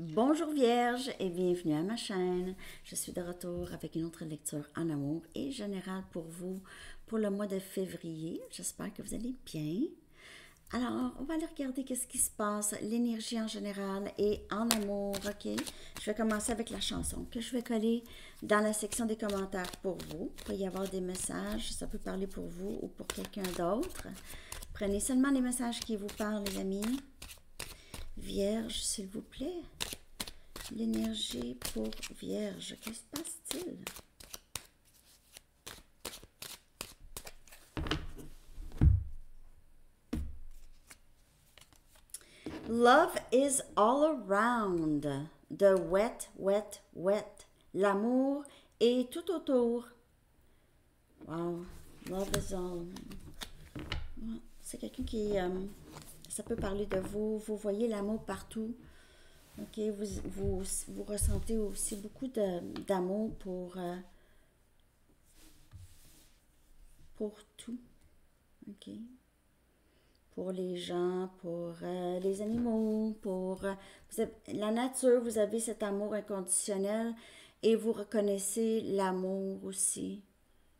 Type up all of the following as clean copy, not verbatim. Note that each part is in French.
Bonjour Vierge et bienvenue à ma chaîne. Je suis de retour avec une autre lecture en amour et générale pour vous pour le mois de février. J'espère que vous allez bien. Alors, on va aller regarder qu'est-ce qui se passe, l'énergie en général et en amour, ok? Je vais commencer avec la chanson que je vais coller dans la section des commentaires pour vous. Il peut y avoir des messages, ça peut parler pour vous ou pour quelqu'un d'autre. Prenez seulement les messages qui vous parlent, les amis. Vierge, s'il vous plaît. L'énergie pour Vierge. Que se passe-t-il? Love is all around. The wet, wet, wet. L'amour est tout autour. Wow. Love is all. C'est quelqu'un qui... ça peut parler de vous. Vous voyez l'amour partout. Ok, vous ressentez aussi beaucoup d'amour pour tout. Ok. Pour les gens, pour les animaux, pour la nature, vous avez cet amour inconditionnel et vous reconnaissez l'amour aussi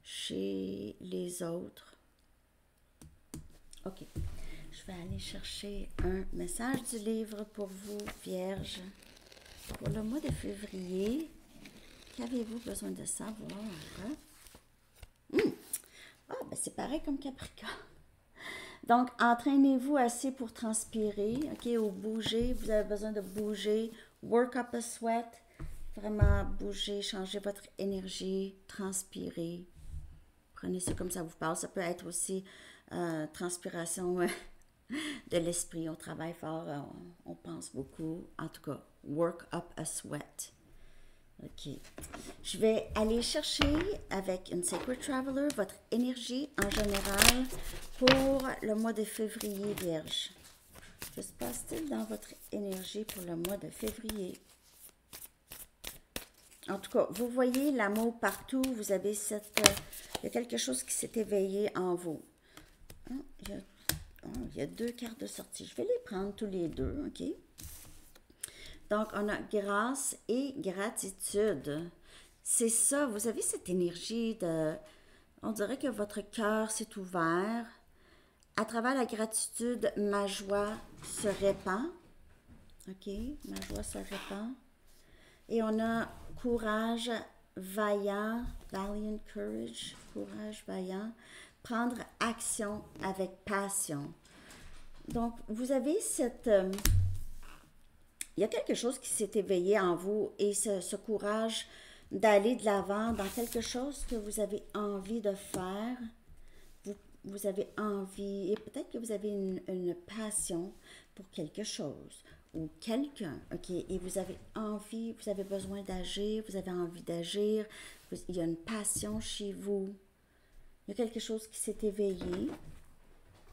chez les autres. Ok. Je vais aller chercher un message du livre pour vous, Vierge. Pour le mois de février, qu'avez-vous besoin de savoir? Ah, ben c'est pareil comme Capricorne. Donc, entraînez-vous assez pour transpirer, ok, ou bouger. Vous avez besoin de bouger. Work up a sweat. Vraiment bouger, changer votre énergie, transpirer. Prenez ça comme ça vous parle. Ça peut être aussi transpiration de l'esprit. On travaille fort, on pense beaucoup. En tout cas, work up a sweat. Ok. Je vais aller chercher avec une Sacred Traveler votre énergie en général pour le mois de février, Vierge. Que se passe-t-il dans votre énergie pour le mois de février? En tout cas, vous voyez l'amour partout. Vous avez il y a quelque chose qui s'est éveillé en vous. Il y a deux cartes de sortie. Je vais les prendre tous les deux, ok? Donc, on a grâce et gratitude. C'est ça, vous avez cette énergie de... On dirait que votre cœur s'est ouvert. À travers la gratitude, ma joie se répand. OK, ma joie se répand. Et on a courage, vaillant, valiant courage, courage, vaillant. Prendre action avec passion. Donc, vous avez cette... il y a quelque chose qui s'est éveillé en vous et ce courage d'aller de l'avant dans quelque chose que vous avez envie de faire. Vous avez envie, et peut-être que vous avez une passion pour quelque chose ou quelqu'un, ok? Et vous avez envie, vous avez besoin d'agir, vous avez envie d'agir, il y a une passion chez vous. Il y a quelque chose qui s'est éveillé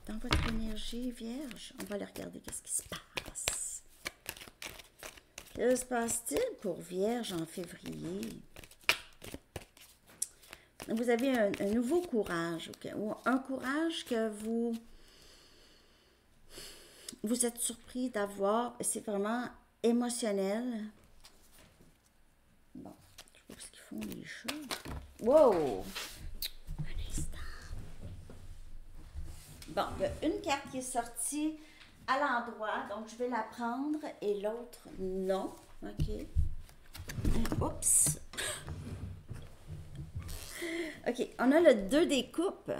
dans votre énergie, Vierge. On va aller regarder qu'est-ce qui se passe. Que se passe-t-il pour Vierge en février? Vous avez un nouveau courage, okay? Ou un courage que vous êtes surpris d'avoir. C'est vraiment émotionnel. Bon, je sais pas ce qu'ils font les chats. Wow! Un instant. Bon, il y a une carte qui est sortie à l'endroit, donc je vais la prendre et l'autre non. OK. Oups. OK, on a le 2 des coupes.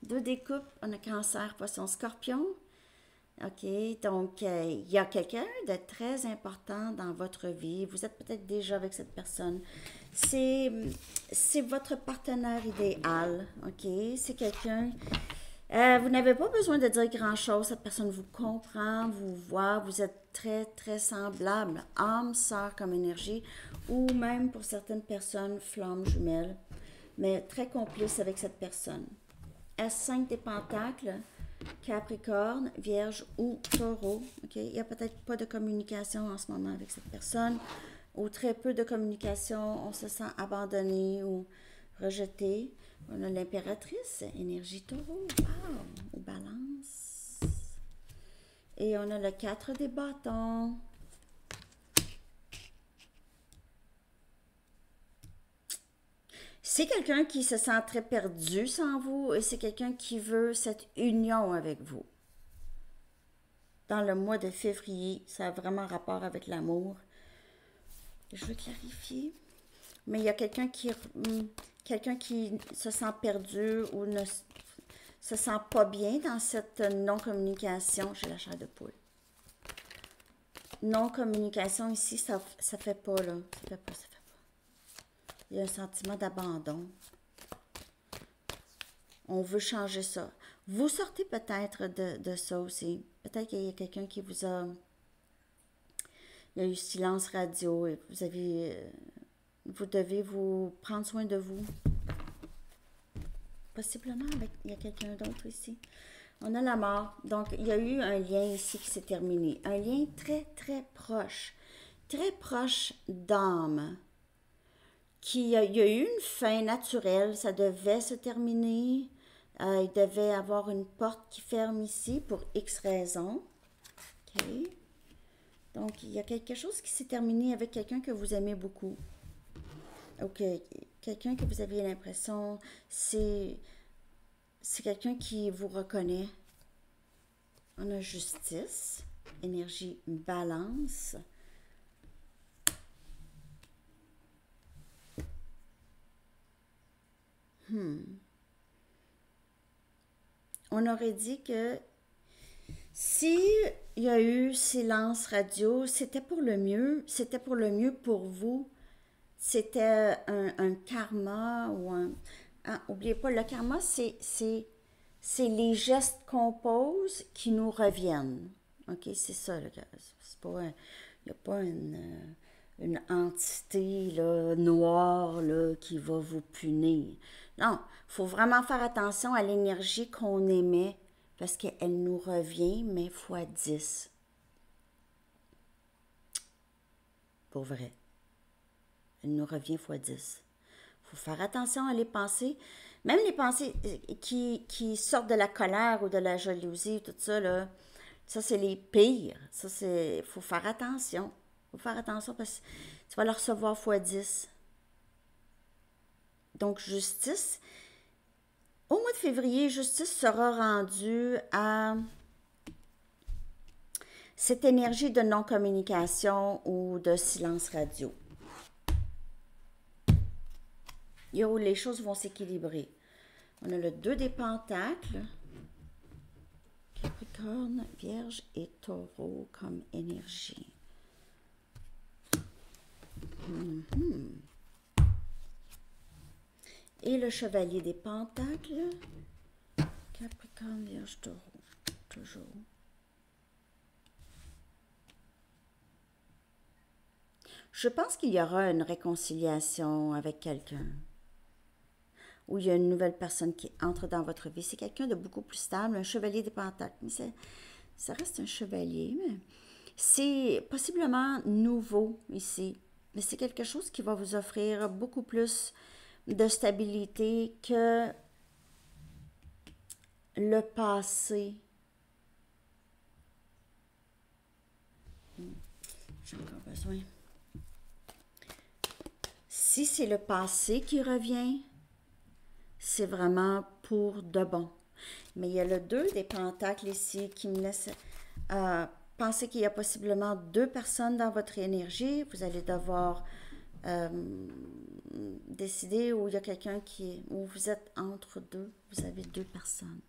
2 des coupes, on a cancer, poisson, scorpion. OK, donc il y a quelqu'un de très important dans votre vie. Vous êtes peut-être déjà avec cette personne. C'est votre partenaire idéal. OK, c'est quelqu'un... vous n'avez pas besoin de dire grand-chose. Cette personne vous comprend, vous voit. Vous êtes très, très semblable. Âme, sœur comme énergie. Ou même pour certaines personnes, flamme jumelle. Mais très complice avec cette personne. S5 des Pentacles, Capricorne, Vierge ou Taureau. Okay? Il n'y a peut-être pas de communication en ce moment avec cette personne, ou très peu de communication, on se sent abandonné ou rejeté. On a l'impératrice, énergie Taureau, wow, ou Balance. Et on a le 4 des bâtons. C'est quelqu'un qui se sent très perdu sans vous et c'est quelqu'un qui veut cette union avec vous. Dans le mois de février, ça a vraiment rapport avec l'amour. Je veux clarifier. Mais il y a quelqu'un qui se sent perdu ou ne se sent pas bien dans cette non-communication. J'ai la chair de poule. Non-communication ici, ça fait pas, là. Ça fait pas. Il y a un sentiment d'abandon. On veut changer ça. Vous sortez peut-être de ça aussi. Peut-être qu'il y a quelqu'un qui vous a... Il y a eu silence radio et vous devez vous prendre soin de vous. Possiblement il y a quelqu'un d'autre ici. On a la mort. Donc, il y a eu un lien ici qui s'est terminé. Un lien très, très proche. Très proche d'âme. Il y a eu une fin naturelle. Ça devait se terminer. Il devait y avoir une porte qui ferme ici pour X raisons. OK. Donc, il y a quelque chose qui s'est terminé avec quelqu'un que vous aimez beaucoup. OK. Quelqu'un que vous aviez l'impression, c'est quelqu'un qui vous reconnaît. On a justice, énergie, balance. On aurait dit que si il y a eu silence radio, c'était pour le mieux. C'était pour le mieux pour vous. C'était un karma ou un... Ah, n'oubliez pas, le karma, c'est les gestes qu'on pose qui nous reviennent. OK, c'est ça. C'est pas il n'y a pas une entité là, noire là, qui va vous punir. Non, il faut vraiment faire attention à l'énergie qu'on émet parce qu'elle nous revient, mais fois 10. Pour vrai. Elle nous revient fois 10. Il faut faire attention à les pensées. Même les pensées qui sortent de la colère ou de la jalousie, tout ça, là, ça, c'est les pires. Ça, c'est... Il faut faire attention. Il faut faire attention parce que tu vas le recevoir fois 10. Donc, justice. Au mois de février, justice sera rendue à cette énergie de non-communication ou de silence radio. Où les choses vont s'équilibrer. On a le 2 des pentacles, Capricorne, Vierge et Taureau comme énergie. Et le chevalier des pentacles, Capricorne, Vierge, Taureau, toujours. Je pense qu'il y aura une réconciliation avec quelqu'un. Où il y a une nouvelle personne qui entre dans votre vie. C'est quelqu'un de beaucoup plus stable, un chevalier des pentacles. Mais ça reste un chevalier, mais c'est possiblement nouveau ici. Mais c'est quelque chose qui va vous offrir beaucoup plus de stabilité que le passé. J'ai encore besoin. Si c'est le passé qui revient, c'est vraiment pour de bon. Mais il y a le 2 des pentacles ici qui me laisse penser qu'il y a possiblement 2 personnes dans votre énergie. Vous allez devoir décider où il y a quelqu'un où vous êtes entre deux. Vous avez 2 personnes.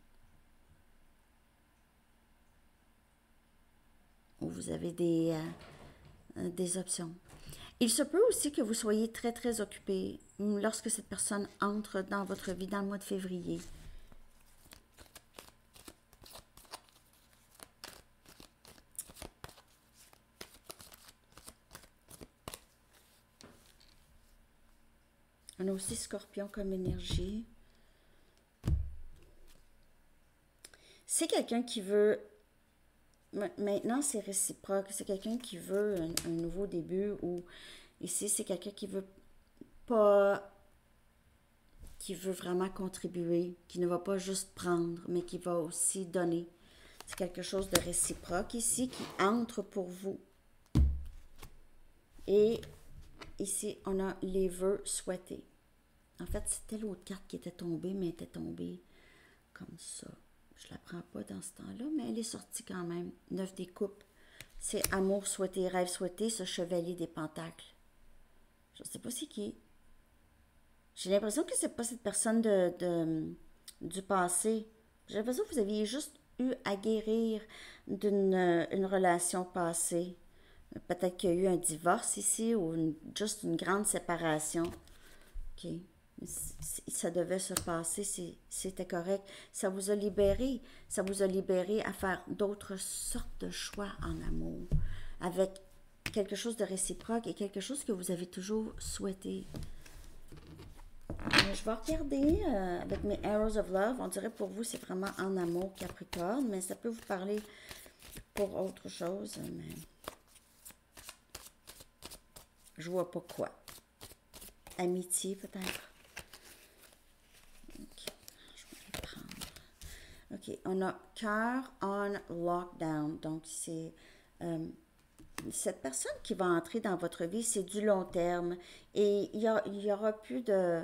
Où vous avez des options. Il se peut aussi que vous soyez très, très occupé lorsque cette personne entre dans votre vie dans le mois de février. On a aussi Scorpion comme énergie. C'est quelqu'un qui veut... Maintenant, c'est réciproque. C'est quelqu'un qui veut un nouveau début ou ici, c'est quelqu'un qui veut pas... qui veut vraiment contribuer, qui ne va pas juste prendre, mais qui va aussi donner. C'est quelque chose de réciproque ici qui entre pour vous. Et ici, on a les vœux souhaités. En fait, c'était l'autre carte qui était tombée, mais elle était tombée comme ça. Je la prends pas dans ce temps-là, mais elle est sortie quand même. 9 des coupes. C'est amour souhaité, rêve souhaité, ce chevalier des pentacles. Je ne sais pas c'est qui. J'ai l'impression que c'est pas cette personne du passé. J'ai l'impression que vous aviez juste eu à guérir d'une une relation passée. Peut-être qu'il y a eu un divorce ici ou juste une grande séparation. OK. Ça devait se passer, c'était correct. Ça vous a libéré. Ça vous a libéré à faire d'autres sortes de choix en amour. Avec quelque chose de réciproque et quelque chose que vous avez toujours souhaité. Je vais regarder avec mes Arrows of Love. On dirait pour vous, c'est vraiment en amour, Capricorne, mais ça peut vous parler pour autre chose. Mais je vois pas quoi. Amitié, peut-être. Ok, je vais les prendre. Ok, on a cœur on lockdown. Donc, c'est cette personne qui va entrer dans votre vie, c'est du long terme. Et il y aura plus de...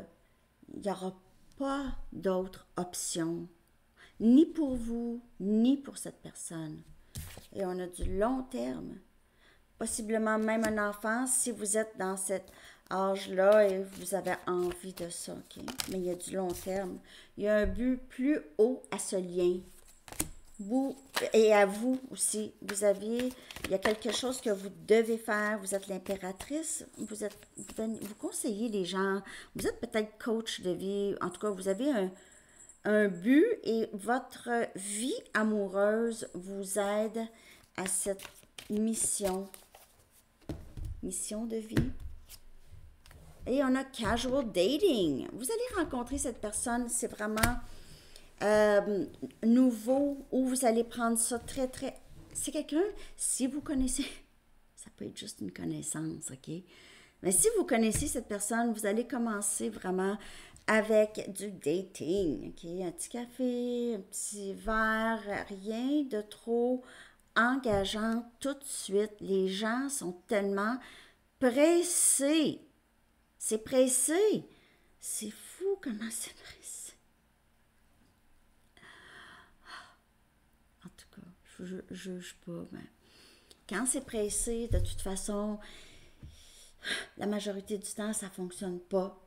Il n'y aura pas d'autres options, ni pour vous, ni pour cette personne. Et on a du long terme, possiblement même un enfant si vous êtes dans cet âge-là et vous avez envie de ça, ok? Mais il y a du long terme. Il y a un but plus haut à ce lien. Vous et à vous aussi. Il y a quelque chose que vous devez faire. Vous êtes l'impératrice. Vous conseillez les gens. Vous êtes peut-être coach de vie. En tout cas, vous avez un but et votre vie amoureuse vous aide à cette mission de vie. Et on a casual dating. Vous allez rencontrer cette personne, c'est vraiment nouveau, où vous allez prendre ça très, très... C'est quelqu'un, si vous connaissez, ça peut être juste une connaissance, ok? Mais si vous connaissez cette personne, vous allez commencer vraiment avec du dating, ok? Un petit café, un petit verre, rien de trop engageant tout de suite. Les gens sont tellement pressés. C'est pressé. C'est fou comment c'est pressé. En tout cas, je ne juge pas, mais quand c'est pressé, de toute façon, la majorité du temps, ça ne fonctionne pas.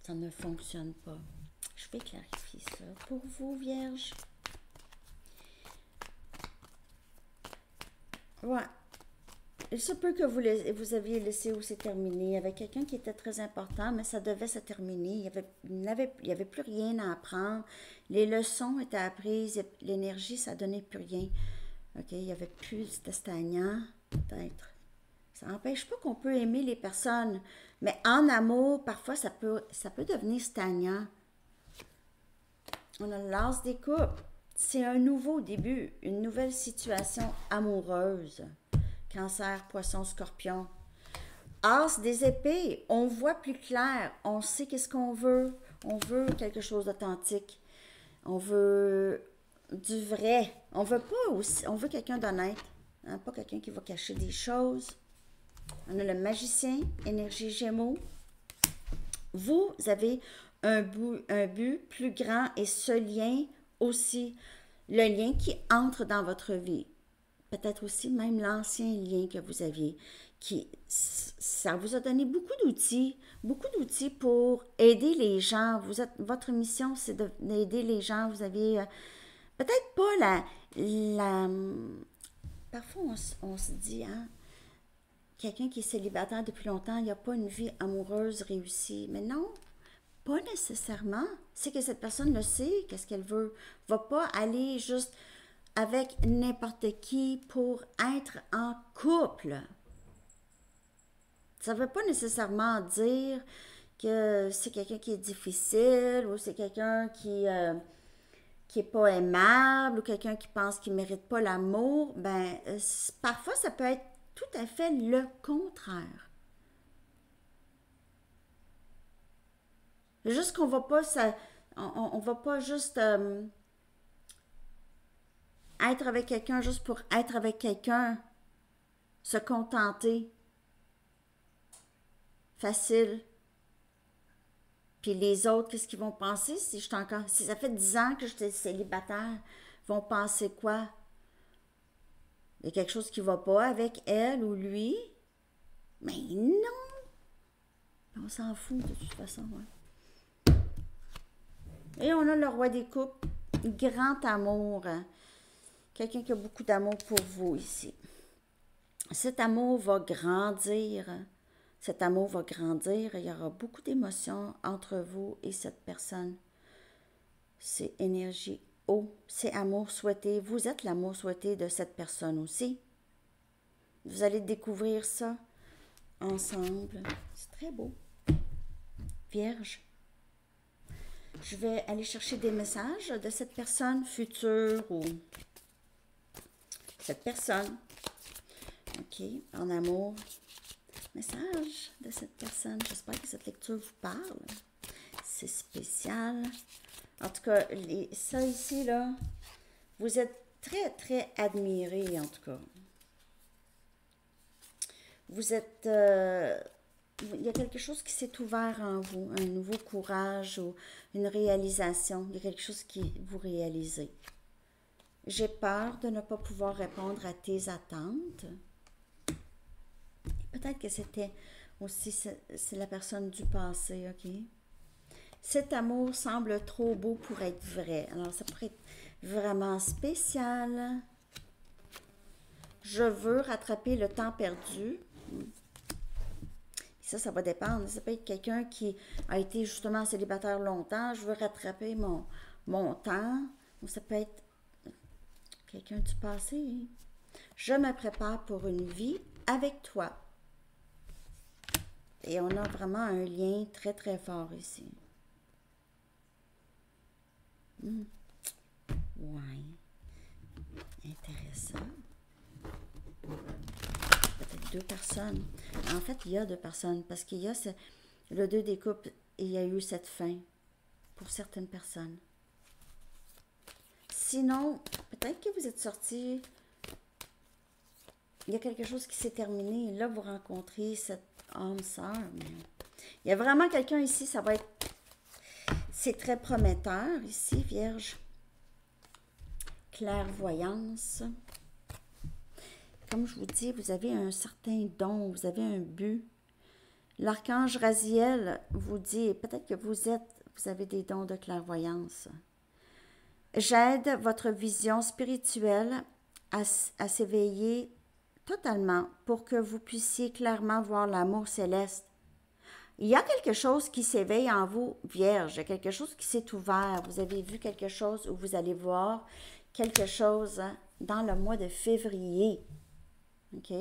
Ça ne fonctionne pas. Je vais clarifier ça pour vous, Vierge. Ouais. Il se peut que vous aviez laissé où c'est terminé avec quelqu'un qui était très important, mais ça devait se terminer. Il n'y avait plus rien à apprendre. Les leçons étaient apprises. L'énergie, ça ne donnait plus rien. OK? Il n'y avait plus, c'était stagnant, peut-être. Ça n'empêche pas qu'on peut aimer les personnes, mais en amour, parfois, ça peut devenir stagnant. On a l'as des coupes. C'est un nouveau début, une nouvelle situation amoureuse. Cancer, poisson, scorpion. As des épées, on voit plus clair, on sait qu'est-ce qu'on veut. On veut quelque chose d'authentique. On veut du vrai. On veut pas aussi, on veut quelqu'un d'honnête, hein, pas quelqu'un qui va cacher des choses. On a le magicien, énergie Gémeaux. Vous avez un but plus grand et ce lien aussi, le lien qui entre dans votre vie. Peut-être aussi même l'ancien lien que vous aviez, ça vous a donné beaucoup d'outils pour aider les gens. Votre mission, c'est d'aider les gens. Vous avez peut-être pas parfois, on se dit, hein, quelqu'un qui est célibataire depuis longtemps, il n'y a pas une vie amoureuse réussie. Mais non, pas nécessairement. C'est que cette personne le sait, qu'est-ce qu'elle veut. Va pas aller juste avec n'importe qui pour être en couple. Ça ne veut pas nécessairement dire que c'est quelqu'un qui est difficile ou c'est quelqu'un qui est pas aimable ou quelqu'un qui pense qu'il ne mérite pas l'amour. Ben, parfois, ça peut être tout à fait le contraire. Juste qu'on va pas, on va pas juste être avec quelqu'un juste pour être avec quelqu'un, se contenter. facile. Puis les autres, qu'est-ce qu'ils vont penser si je suis encore... Si ça fait 10 ans que j'étais célibataire, ils vont penser quoi? Il y a quelque chose qui ne va pas avec elle ou lui? Mais non! On s'en fout de toute façon. Ouais. Et on a le roi des coupes. Grand amour. Quelqu'un qui a beaucoup d'amour pour vous ici. Cet amour va grandir. Cet amour va grandir. Il y aura beaucoup d'émotions entre vous et cette personne. C'est énergie haut. C'est amour souhaité. Vous êtes l'amour souhaité de cette personne aussi. Vous allez découvrir ça ensemble. C'est très beau. Vierge. Je vais aller chercher des messages de cette personne future ou cette personne. OK, en amour. Message de cette personne. J'espère que cette lecture vous parle. C'est spécial. En tout cas, ça ici, là, vous êtes très, très admiré, en tout cas. Vous êtes... il y a quelque chose qui s'est ouvert en vous, un nouveau courage ou une réalisation. Il y a quelque chose qui vous réalisez. J'ai peur de ne pas pouvoir répondre à tes attentes. Peut-être que c'était aussi c'est la personne du passé, OK? Cet amour semble trop beau pour être vrai. Alors, ça pourrait être vraiment spécial. Je veux rattraper le temps perdu. Ça va dépendre. Ça peut être quelqu'un qui a été justement célibataire longtemps. Je veux rattraper mon temps. Ou ça peut être quelqu'un du passé. Je me prépare pour une vie avec toi. Et on a vraiment un lien très, très fort ici. Ouais. Intéressant. Peut-être 2 personnes. En fait, il y a 2 personnes parce qu'il y a le 2 des coupes et il y a eu cette fin pour certaines personnes. Sinon, peut-être que vous êtes sortis, il y a quelque chose qui s'est terminé et là, vous rencontrez cette âme sœur. Mais il y a vraiment quelqu'un ici, ça va être... C'est très prometteur ici, Vierge. Clairvoyance. Comme je vous dis, vous avez un certain don, vous avez un but. L'archange Raziel vous dit, peut-être que vous avez des dons de clairvoyance. J'aide votre vision spirituelle à s'éveiller totalement pour que vous puissiez clairement voir l'amour céleste. Il y a quelque chose qui s'éveille en vous, Vierge, quelque chose qui s'est ouvert. Vous avez vu quelque chose ou vous allez voir quelque chose dans le mois de février. OK?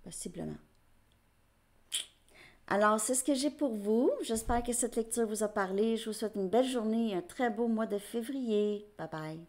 Possiblement. Alors, c'est ce que j'ai pour vous. J'espère que cette lecture vous a parlé. Je vous souhaite une belle journée et un très beau mois de février. Bye bye.